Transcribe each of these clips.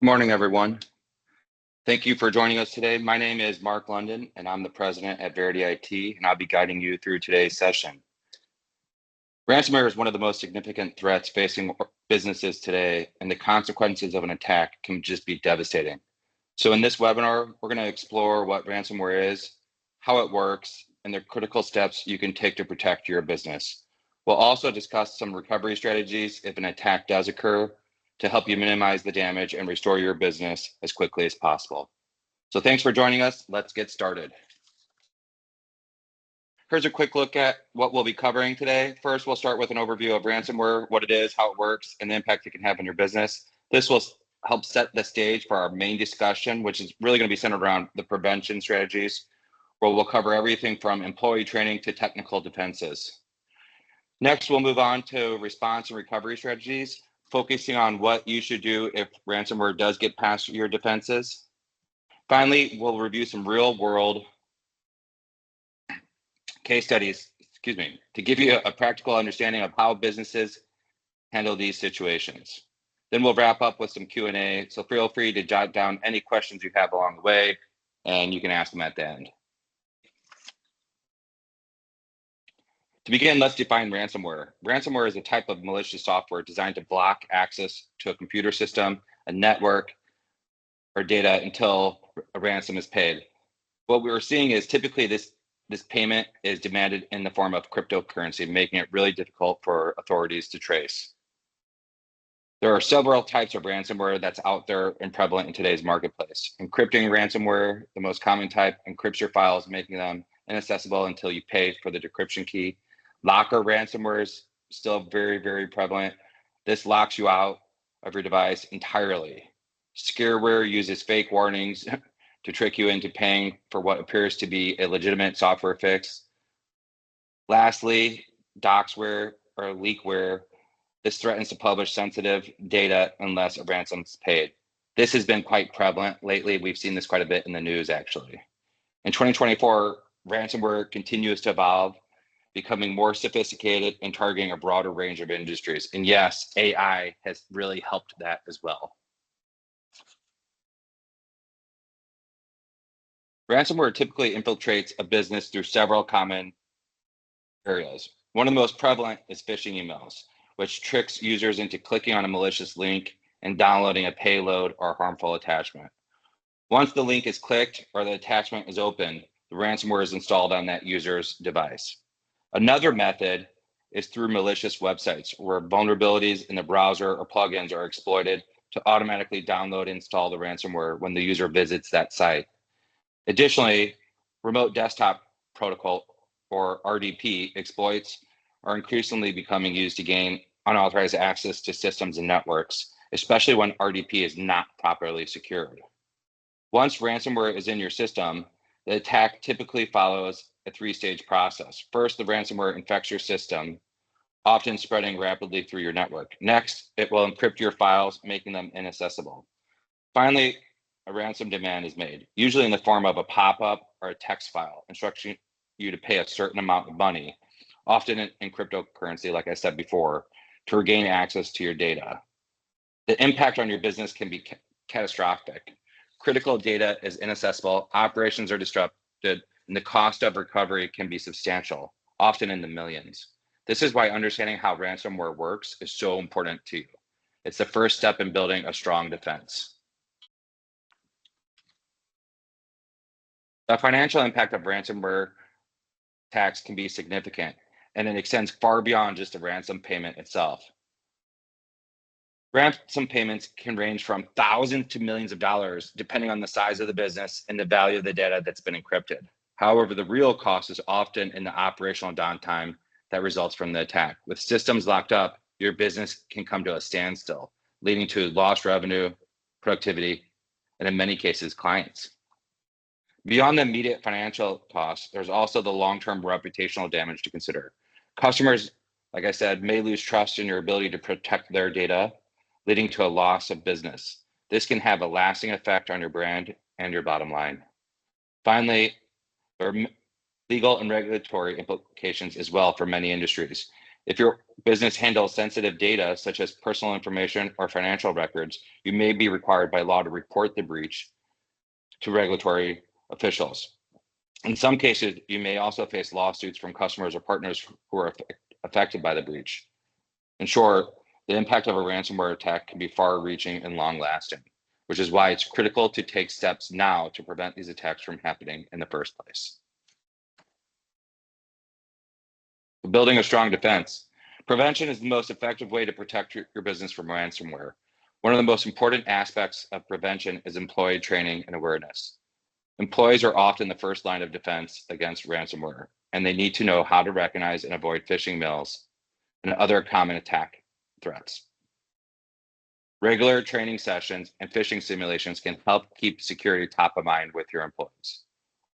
Good morning, everyone. Thank you for joining us today. My name is Mark London, and I'm the president at Verity IT, and I'll be guiding you through today's session. Ransomware is one of the most significant threats facing businesses today, and the consequences of an attack can just be devastating. So in this webinar, we're going to explore what ransomware is, how it works, and the critical steps you can take to protect your business. We'll also discuss some recovery strategies if an attack does occur, to help you minimize the damage and restore your business as quickly as possible. So thanks for joining us. Let's get started. Here's a quick look at what we'll be covering today. First, we'll start with an overview of ransomware, what it is, how it works, and the impact it can have on your business. This will help set the stage for our main discussion, which is really going to be centered around the prevention strategies, where we'll cover everything from employee training to technical defenses. Next, we'll move on to response and recovery strategies, focusing on what you should do if ransomware does get past your defenses. Finally, we'll review some real-world case studies, to give you a practical understanding of how businesses handle these situations. Then we'll wrap up with some Q&A, so feel free to jot down any questions you have along the way, and you can ask them at the end. To begin, let's define ransomware. Ransomware is a type of malicious software designed to block access to a computer system, a network, or data until a ransom is paid. What we were seeing is typically this payment is demanded in the form of cryptocurrency, making it really difficult for authorities to trace. There are several types of ransomware that's out there and prevalent in today's marketplace. Encrypting ransomware, the most common type, encrypts your files, making them inaccessible until you pay for the decryption key. Locker ransomware is still very, very prevalent. This locks you out of your device entirely. Scareware uses fake warnings to trick you into paying for what appears to be a legitimate software fix. Lastly, doxware or leakware. This threatens to publish sensitive data unless a ransom is paid. This has been quite prevalent lately. We've seen this quite a bit in the news, actually. In 2024, ransomware continues to evolve, becoming more sophisticated and targeting a broader range of industries. And yes, AI has really helped that as well. Ransomware typically infiltrates a business through several common areas. One of the most prevalent is phishing emails, which tricks users into clicking on a malicious link and downloading a payload or harmful attachment. Once the link is clicked or the attachment is opened, the ransomware is installed on that user's device. Another method is through malicious websites, where vulnerabilities in the browser or plugins are exploited to automatically download and install the ransomware when the user visits that site. Additionally, remote desktop protocol, or RDP, exploits are increasingly becoming used to gain unauthorized access to systems and networks, especially when RDP is not properly secured. Once ransomware is in your system, the attack typically follows a three-stage process. First, the ransomware infects your system, often spreading rapidly through your network. Next, it will encrypt your files, making them inaccessible. Finally, a ransom demand is made, usually in the form of a pop-up or a text file, instructing you to pay a certain amount of money, often in cryptocurrency, like I said before, to regain access to your data. The impact on your business can be catastrophic. Critical data is inaccessible, operations are disrupted, and the cost of recovery can be substantial, often in the millions. This is why understanding how ransomware works is so important to you. It's the first step in building a strong defense. The financial impact of ransomware attacks can be significant, and it extends far beyond just the ransom payment itself. Ransom payments can range from thousands to millions of dollars, depending on the size of the business and the value of the data that's been encrypted. However, the real cost is often in the operational downtime that results from the attack. With systems locked up, your business can come to a standstill, leading to lost revenue, productivity, and in many cases, clients. Beyond the immediate financial costs, there's also the long-term reputational damage to consider. Customers, like I said, may lose trust in your ability to protect their data, leading to a loss of business. This can have a lasting effect on your brand and your bottom line. Finally, there are legal and regulatory implications as well for many industries. If your business handles sensitive data, such as personal information or financial records, you may be required by law to report the breach to regulatory officials. In some cases, you may also face lawsuits from customers or partners who are affected by the breach. In short, the impact of a ransomware attack can be far-reaching and long-lasting, which is why it's critical to take steps now to prevent these attacks from happening in the first place. Building a strong defense. Prevention is the most effective way to protect your business from ransomware. One of the most important aspects of prevention is employee training and awareness. Employees are often the first line of defense against ransomware, and they need to know how to recognize and avoid phishing mails and other common attack threats. Regular training sessions and phishing simulations can help keep security top of mind with your employees.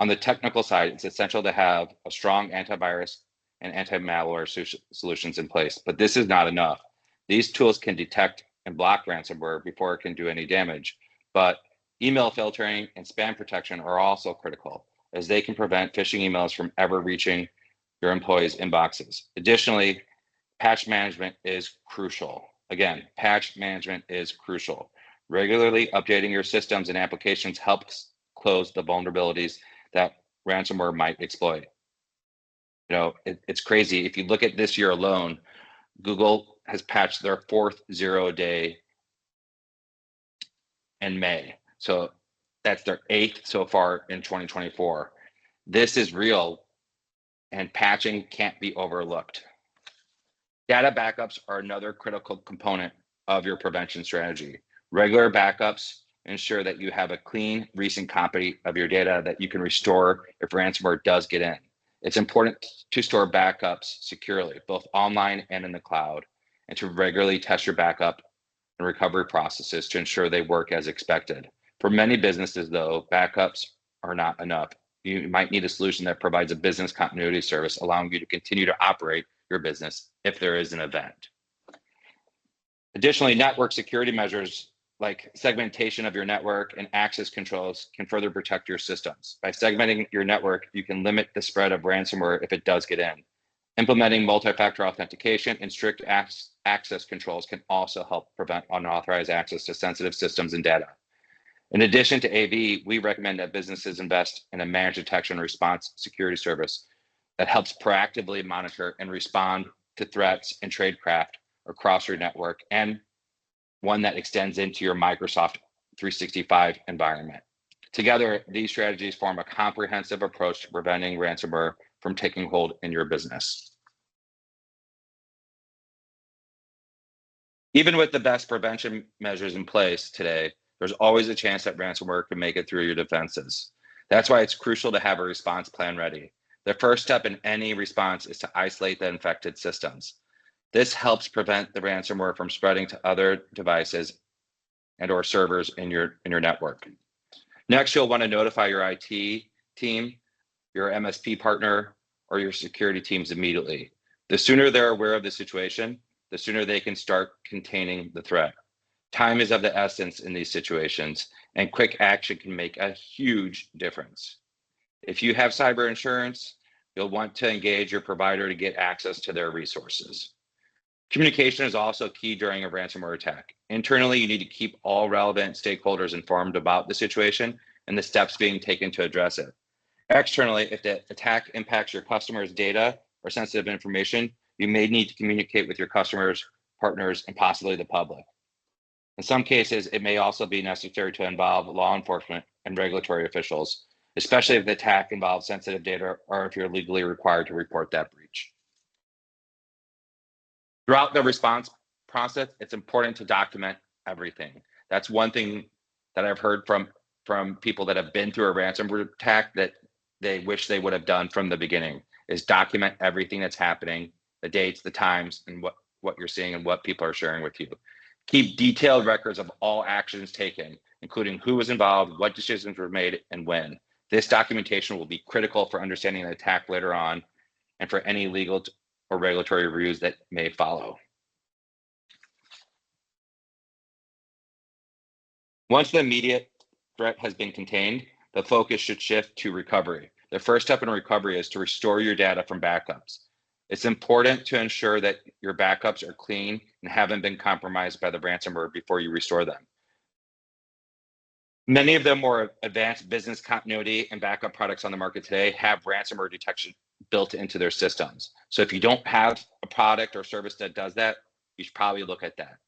On the technical side, it's essential to have a strong antivirus and anti-malware solutions in place, but this is not enough. These tools can detect and block ransomware before it can do any damage, but email filtering and spam protection are also critical, as they can prevent phishing emails from ever reaching your employees' inboxes. Additionally, patch management is crucial. Again, patch management is crucial. Regularly updating your systems and applications helps close the vulnerabilities that ransomware might exploit. It's crazy. If you look at this year alone, Google has patched their 4th 0-day in May. So that's their 8th so far in 2024. This is real, and patching can't be overlooked. Data backups are another critical component of your prevention strategy. Regular backups ensure that you have a clean, recent copy of your data that you can restore if ransomware does get in. It's important to store backups securely, both online and in the cloud, and to regularly test your backup and recovery processes to ensure they work as expected. For many businesses, though, backups are not enough. You might need a solution that provides a business continuity service, allowing you to continue to operate your business if there is an event. Additionally, network security measures like segmentation of your network and access controls can further protect your systems. By segmenting your network, you can limit the spread of ransomware if it does get in. Implementing multi-factor authentication and strict access controls can also help prevent unauthorized access to sensitive systems and data. In addition to AV, we recommend that businesses invest in a managed detection and response security service that helps proactively monitor and respond to threats and tradecraft across your network, and one that extends into your Microsoft 365 environment. Together, these strategies form a comprehensive approach to preventing ransomware from taking hold in your business. Even with the best prevention measures in place today, there's always a chance that ransomware could make it through your defenses. That's why it's crucial to have a response plan ready. The first step in any response is to isolate the infected systems. This helps prevent the ransomware from spreading to other devices and or servers in your network. Next, you'll want to notify your IT team, your MSP partner, or your security teams immediately. The sooner they're aware of the situation, the sooner they can start containing the threat. Time is of the essence in these situations, and quick action can make a huge difference. If you have cyber insurance, you'll want to engage your provider to get access to their resources. Communication is also key during a ransomware attack. Internally, you need to keep all relevant stakeholders informed about the situation and the steps being taken to address it. Externally, if the attack impacts your customers' data or sensitive information, you may need to communicate with your customers, partners, and possibly the public. In some cases, it may also be necessary to involve law enforcement and regulatory officials, especially if the attack involves sensitive data or if you're legally required to report that breach. Throughout the response process, it's important to document everything. That's one thing that I've heard from people that have been through a ransomware attack that they wish they would have done from the beginning, is document everything that's happening, the dates, the times, and what you're seeing and what people are sharing with you. Keep detailed records of all actions taken, including who was involved, what decisions were made, and when. This documentation will be critical for understanding the attack later on and for any legal or regulatory reviews that may follow. Once the immediate threat has been contained, the focus should shift to recovery. The first step in recovery is to restore your data from backups. It's important to ensure that your backups are clean and haven't been compromised by the ransomware before you restore them. Many of the more advanced business continuity and backup products on the market today have ransomware detection built into their systems. So if you don't have a product or service that does that, you should probably look at that.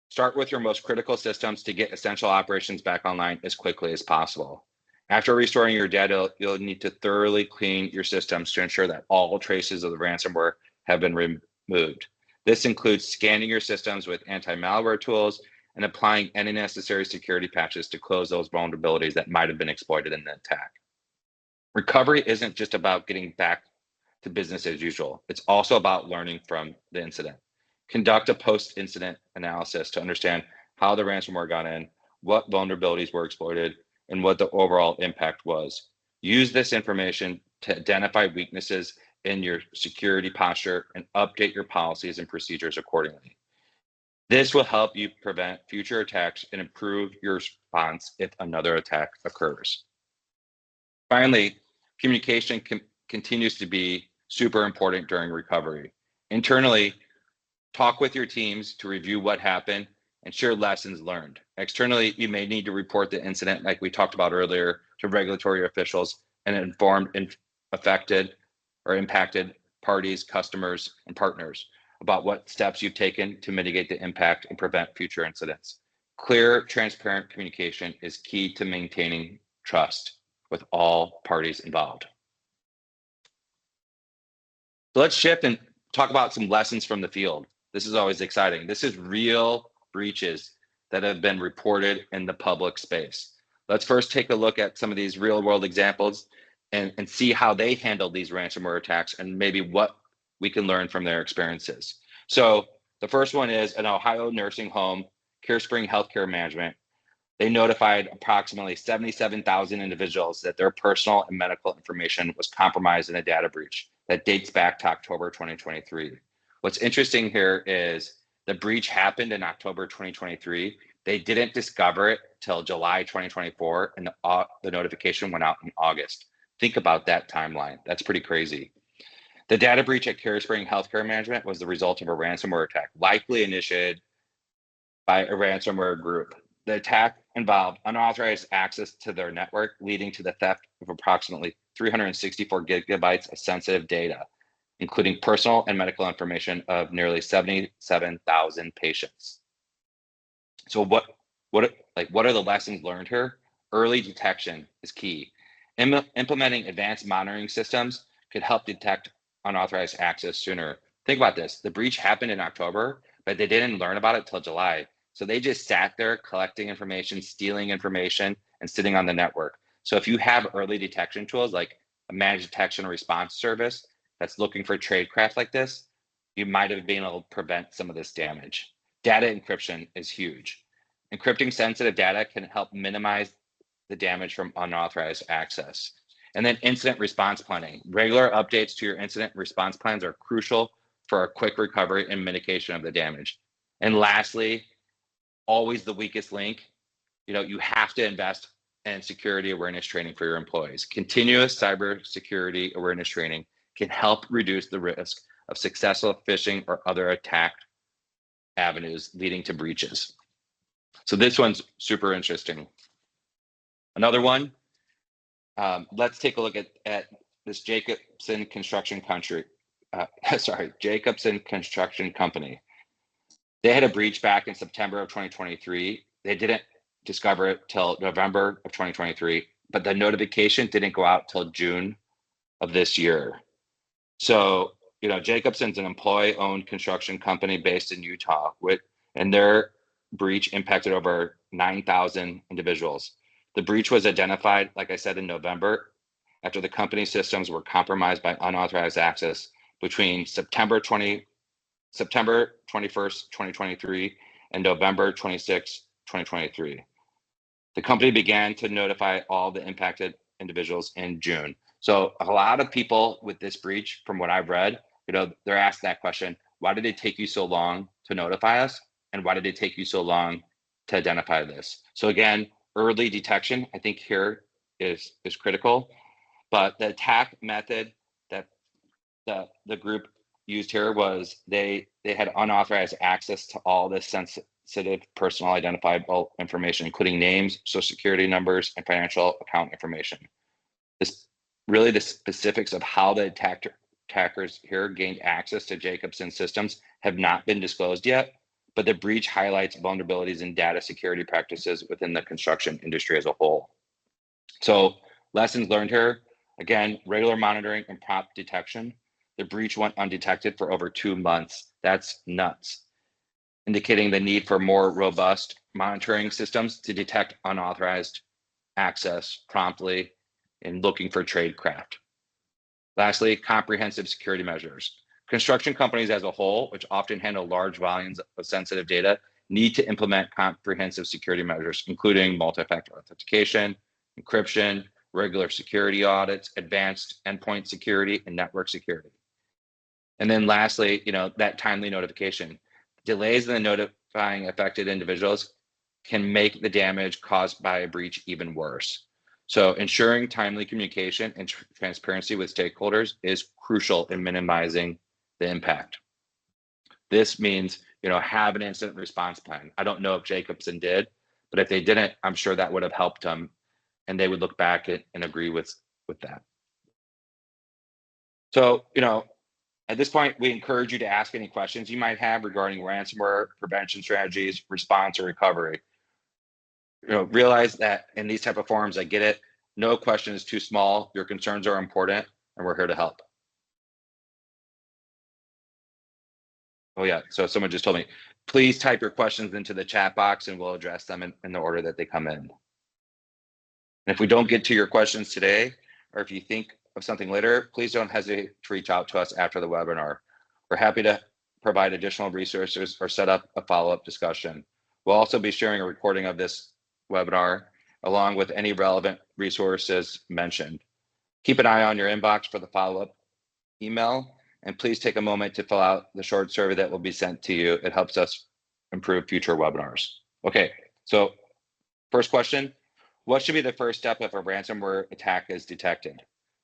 Start with your most critical systems to get essential operations back online as quickly as possible. After restoring your data, you'll need to thoroughly clean your systems to ensure that all traces of the ransomware have been removed. This includes scanning your systems with anti-malware tools and applying any necessary security patches to close those vulnerabilities that might have been exploited in the attack. Recovery isn't just about getting back to business as usual. It's also about learning from the incident. Conduct a post-incident analysis to understand how the ransomware got in, what vulnerabilities were exploited, and what the overall impact was. Use this information to identify weaknesses in your security posture and update your policies and procedures accordingly. This will help you prevent future attacks and improve your response if another attack occurs. Finally, communication continues to be super important during recovery. Internally, talk with your teams to review what happened and share lessons learned. Externally, you may need to report the incident, like we talked about earlier, to regulatory officials and inform affected or impacted parties, customers, and partners about what steps you've taken to mitigate the impact and prevent future incidents. Clear, transparent communication is key to maintaining trust with all parties involved. So let's shift and talk about some lessons from the field. This is always exciting. This is real breaches that have been reported in the public space. Let's first take a look at some of these real world examples and see how they handled these ransomware attacks and maybe what we can learn from their experiences. So the first one is an Ohio nursing home, CareSpring Healthcare Management. They notified approximately 77,000 individuals that their personal and medical information was compromised in a data breach that dates back to October 2023. What's interesting here is the breach happened in October 2023. They didn't discover it till July 2024, and the notification went out in August. Think about that timeline. That's pretty crazy. The data breach at CareSpring Healthcare Management was the result of a ransomware attack, likely initiated by a ransomware group. The attack involved unauthorized access to their network, leading to the theft of approximately 364 gigabytes of sensitive data, including personal and medical information of nearly 77,000 patients. So what are the lessons learned here? Early detection is key. Implementing advanced monitoring systems could help detect unauthorized access sooner. Think about this. The breach happened in October, but they didn't learn about it till July. So they just sat there collecting information, stealing information, and sitting on the network. So if you have early detection tools like a managed detection and response service that's looking for tradecraft like this, you might have been able to prevent some of this damage. Data encryption is huge. Encrypting sensitive data can help minimize the damage from unauthorized access. And then incident response planning. Regular updates to your incident response plans are crucial for a quick recovery and mitigation of the damage. And lastly, always the weakest link, you have to invest in security awareness training for your employees. Continuous cybersecurity awareness training can help reduce the risk of successful phishing or other attack avenues leading to breaches. So this one's super interesting. Another one, let's take a look at this Jacobson Construction Company. They had a breach back in September of 2023. They didn't discover it till November of 2023, but the notification didn't go out till June of this year. So, Jacobson's an employee-owned construction company based in Utah, and their breach impacted over 9,000 individuals. The breach was identified, like I said, in November, after the company's systems were compromised by unauthorized access between September 21st, 2023 and November 26, 2023. The company began to notify all the impacted individuals in June. So a lot of people with this breach, from what I've read, they're asked that question: why did it take you so long to notify us? And why did it take you so long to identify this? So again, early detection, I think here is critical, but the attack method that the group used here was they had unauthorized access to all this sensitive personal identifiable information, including names, social security numbers, and financial account information. This really the specifics of how the attackers here gained access to Jacobson systems have not been disclosed yet, but the breach highlights vulnerabilities in data security practices within the construction industry as a whole. So lessons learned here, again, regular monitoring and prompt detection. The breach went undetected for over 2 months. That's nuts, indicating the need for more robust monitoring systems to detect unauthorized access promptly and looking for tradecraft. Lastly, comprehensive security measures. Construction companies as a whole, which often handle large volumes of sensitive data, need to implement comprehensive security measures, including multi-factor authentication, encryption, regular security audits, advanced endpoint security, and network security. And then lastly, that timely notification. Delays in the notifying affected individuals can make the damage caused by a breach even worse. So ensuring timely communication and transparency with stakeholders is crucial in minimizing the impact. This means, have an incident response plan. I don't know if Jacobson did, but if they didn't, I'm sure that would have helped them, and they would look back and agree with that. So, at this point, we encourage you to ask any questions you might have regarding ransomware prevention strategies, response, or recovery. Realize that in these type of forums, I get it. No question is too small. Your concerns are important, and we're here to help. Oh yeah, so someone just told me, please type your questions into the chat box and we'll address them in the order that they come in. And if we don't get to your questions today, or if you think of something later, please don't hesitate to reach out to us after the webinar. We're happy to provide additional resources or set up a follow-up discussion. We'll also be sharing a recording of this webinar along with any relevant resources mentioned. Keep an eye on your inbox for the follow-up email, and please take a moment to fill out the short survey that will be sent to you. It helps us improve future webinars. Okay, so first question, what should be the first step if a ransomware attack is detected?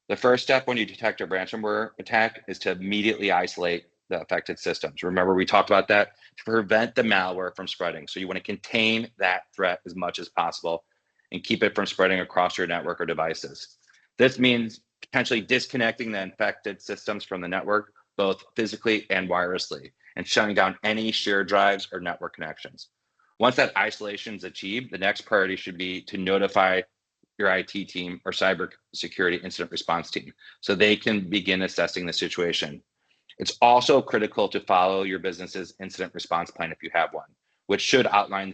The first step when you detect a ransomware attack is to immediately isolate the affected systems. Remember, we talked about that to prevent the malware from spreading. So you want to contain that threat as much as possible and keep it from spreading across your network or devices. This means potentially disconnecting the infected systems from the network, both physically and wirelessly, and shutting down any shared drives or network connections. Once that isolation is achieved, the next priority should be to notify your IT team or cybersecurity incident response team so they can begin assessing the situation. It's also critical to follow your business's incident response plan if you have one, which should outline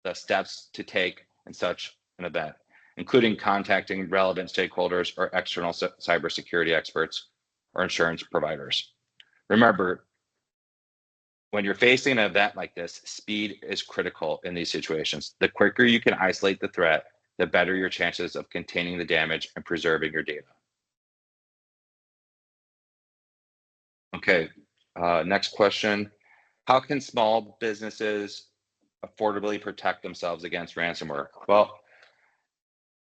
the steps to take in such an event, including contacting relevant stakeholders or external cybersecurity experts or insurance providers. Remember, when you're facing an event like this, speed is critical in these situations. The quicker you can isolate the threat, the better your chances of containing the damage and preserving your data. Okay, next question. How can small businesses affordably protect themselves against ransomware? Well,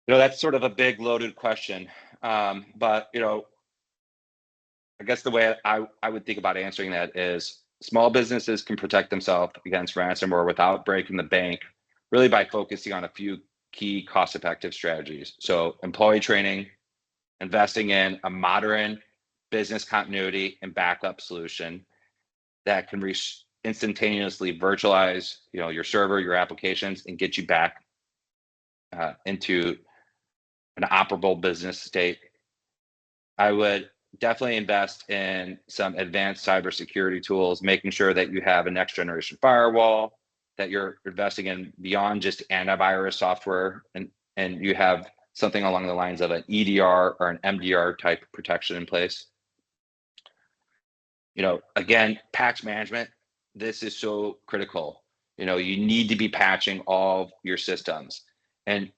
that's sort of a big loaded question. But, I guess the way I would think about answering that is small businesses can protect themselves against ransomware without breaking the bank, really by focusing on a few key cost-effective strategies. So employee training, investing in a modern business continuity and backup solution that can instantaneously virtualize, your server, your applications, and get you back into an operable business state. I would definitely invest in some advanced cybersecurity tools, making sure that you have a next generation firewall, that you're investing in beyond just antivirus software, and you have something along the lines of an EDR or an MDR type protection in place. Again, patch management, this is so critical. You need to be patching all your systems, and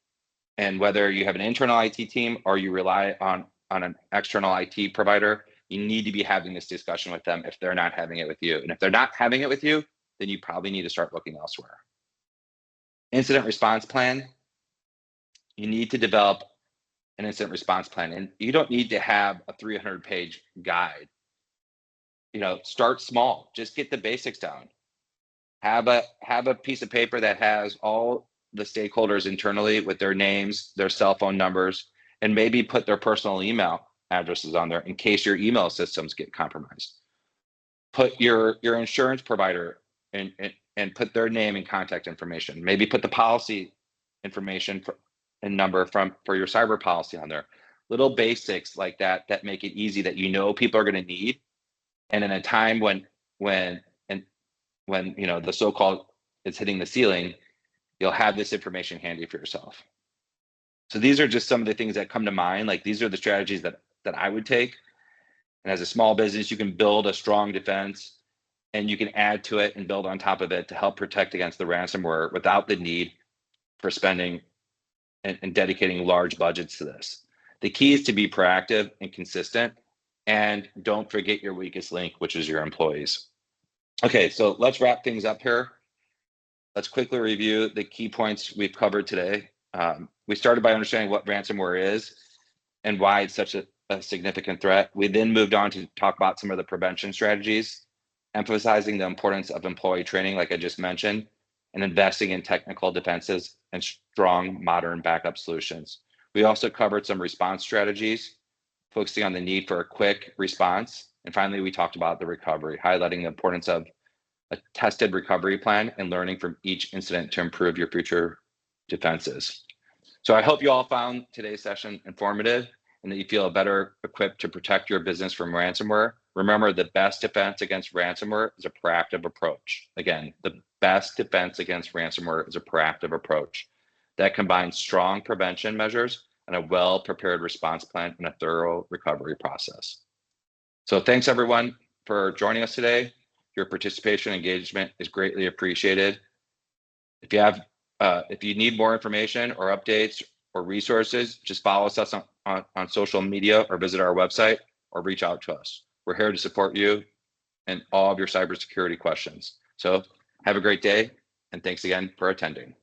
whether you have an internal IT team or you rely on an external IT provider, you need to be having this discussion with them if they're not having it with you. And if they're not having it with you, then you probably need to start looking elsewhere. Incident response plan, you need to develop an incident response plan, and you don't need to have a 300-page guide. start small. Just get the basics down. Have a piece of paper that has all the stakeholders internally with their names, their cell phone numbers, and maybe put their personal email addresses on there in case your email systems get compromised. Put your insurance provider and put their name and contact information. Maybe put the policy information and number for your cyber policy on there. Little basics like that make it easy, that people are going to need. And in a time when the so-called it's hitting the ceiling, you'll have this information handy for yourself. So these are just some of the things that come to mind. Like, these are the strategies that I would take. And as a small business, you can build a strong defense, and you can add to it and build on top of it to help protect against the ransomware without the need for spending and dedicating large budgets to this. The key is to be proactive and consistent, and don't forget your weakest link, which is your employees. Okay, so let's wrap things up here. Let's quickly review the key points we've covered today. We started by understanding what ransomware is and why it's such a significant threat. We then moved on to talk about some of the prevention strategies, emphasizing the importance of employee training, like I just mentioned, and investing in technical defenses and strong modern backup solutions. We also covered some response strategies, focusing on the need for a quick response. And finally, we talked about the recovery, highlighting the importance of a tested recovery plan and learning from each incident to improve your future defenses. So I hope you all found today's session informative and that you feel better equipped to protect your business from ransomware. Remember, the best defense against ransomware is a proactive approach. Again, the best defense against ransomware is a proactive approach that combines strong prevention measures and a well-prepared response plan and a thorough recovery process. So thanks everyone for joining us today. Your participation and engagement is greatly appreciated. If you need more information or updates or resources, just follow us on social media or visit our website or reach out to us. We're here to support you and all of your cybersecurity questions. So have a great day, and thanks again for attending.